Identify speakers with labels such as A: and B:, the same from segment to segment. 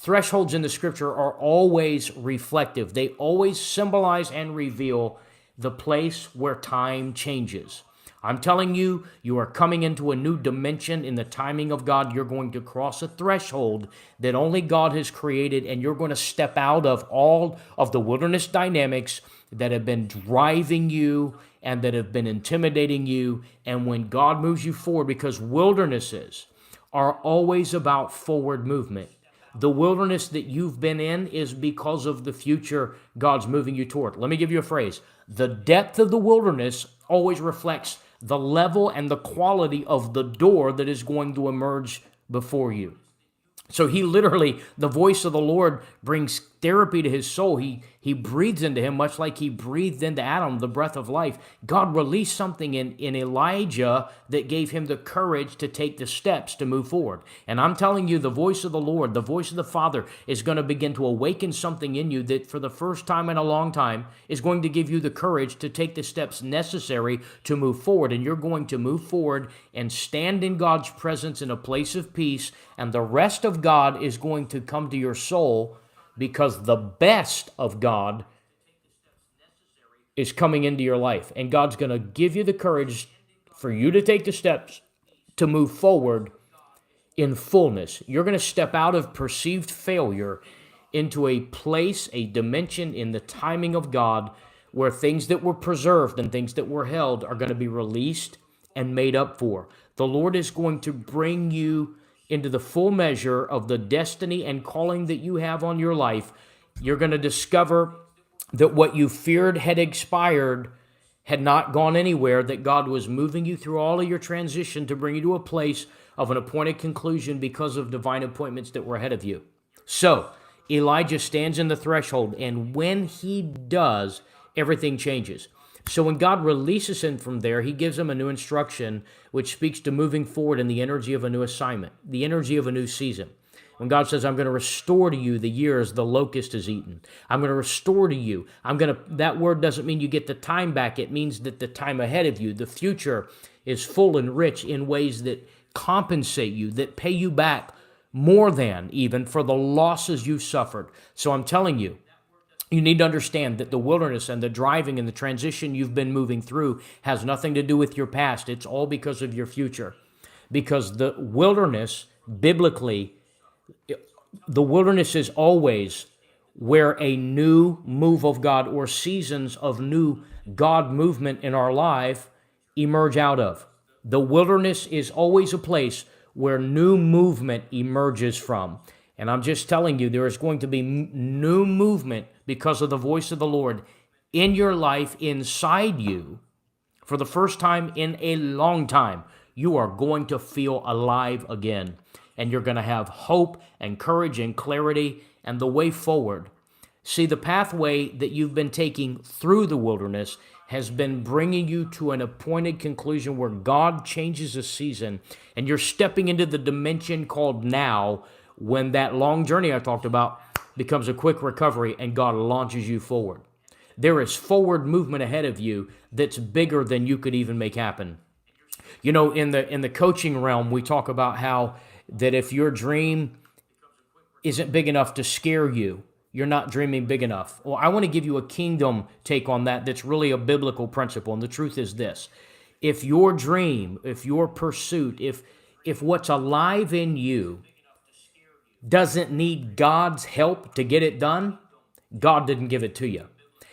A: thresholds in the scripture are always reflective. They always symbolize and reveal the place where time changes. I'm telling you, you are coming into a new dimension in the timing of God. You're going to cross a threshold that only God has created, and you're going to step out of all of the wilderness dynamics that have been driving you and that have been intimidating you. And when God moves you forward, because wildernesses are always about forward movement. The wilderness that you've been in is because of the future God's moving you toward. Let me give you a phrase. The depth of the wilderness always reflects the level and the quality of the door that is going to emerge before you. So he literally, the voice of the Lord brings therapy to his soul. He breathes into him, much like he breathed into Adam, the breath of life. God released something in Elijah that gave him the courage to take the steps to move forward. And I'm telling you, the voice of the Lord, the voice of the Father is going to begin to awaken something in you that for the first time in a long time is going to give you the courage to take the steps necessary to move forward. And you're going to move forward and stand in God's presence in a place of peace, and the rest of God is going to come to your soul, because the best of God is coming into your life. And God's going to give you the courage for you to take the steps to move forward in fullness. You're going to step out of perceived failure into a place, a dimension in the timing of God where things that were preserved and things that were held are going to be released and made up for. The Lord is going to bring you into the full measure of the destiny and calling that you have on your life. You're going to discover that what you feared had expired, had not gone anywhere, that God was moving you through all of your transition to bring you to a place of an appointed conclusion because of divine appointments that were ahead of you. So, Elijah stands in the threshold, and when he does, everything changes. So when God releases him from there, he gives him a new instruction, which speaks to moving forward in the energy of a new assignment, the energy of a new season. When God says, I'm going to restore to you the years the locust has eaten. I'm going to restore to you. That word doesn't mean you get the time back. It means that the time ahead of you, the future, is full and rich in ways that compensate you, that pay you back more than even for the losses you suffered. So I'm telling you, you need to understand that the wilderness and the driving and the transition you've been moving through has nothing to do with your past. It's all because of your future. Because the wilderness, biblically, the wilderness is always where a new move of God or seasons of new God movement in our life emerge out of. The wilderness is always a place where new movement emerges from. And I'm just telling you, there is going to be new movement because of the voice of the Lord in your life, inside you. For the first time in a long time, you are going to feel alive again. And you're going to have hope and courage and clarity and the way forward. See, the pathway that you've been taking through the wilderness has been bringing you to an appointed conclusion where God changes a season, and you're stepping into the dimension called now, when that long journey I talked about becomes a quick recovery and God launches you forward. There is forward movement ahead of you that's bigger than you could even make happen. You know, in the coaching realm, we talk about how that if your dream isn't big enough to scare you, you're not dreaming big enough. Well, I want to give you a kingdom take on that that's really a biblical principle. And the truth is this: if your dream, if your pursuit, if what's alive in you doesn't need God's help to get it done, God didn't give it to you.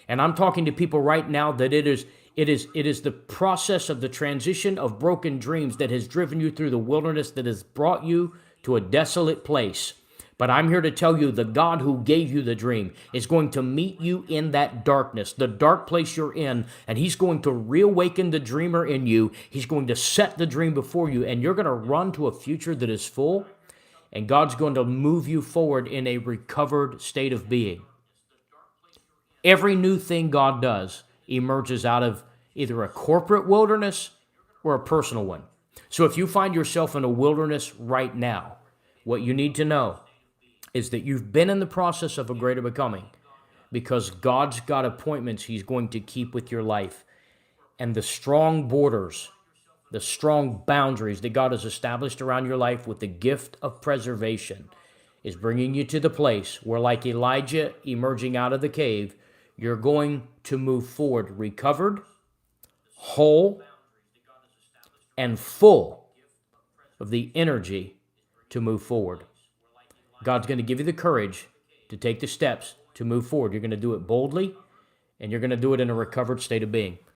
A: And I'm talking to people right now that it is the process of the transition of broken dreams that has driven you through the wilderness, that has brought you to a desolate place. But I'm here to tell you, the God who gave you the dream is going to meet you in that darkness, the dark place you're in, and he's going to reawaken the dreamer in you. He's going to set the dream before you, and you're going to run to a future that is full, and God's going to move you forward in a recovered state of being. Every new thing God does emerges out of either a corporate wilderness or a personal one. So if you find yourself in a wilderness right now, what you need to know is that you've been in the process of a greater becoming, because God's got appointments he's going to keep with your life. And the strong borders, the strong boundaries that God has established around your life with the gift of preservation is bringing you to the place where, like Elijah emerging out of the cave, you're going to move forward recovered, whole, and full of the energy to move forward. God's going to give you the courage to take the steps to move forward. You're going to do it boldly, and you're going to do it in a recovered state of being.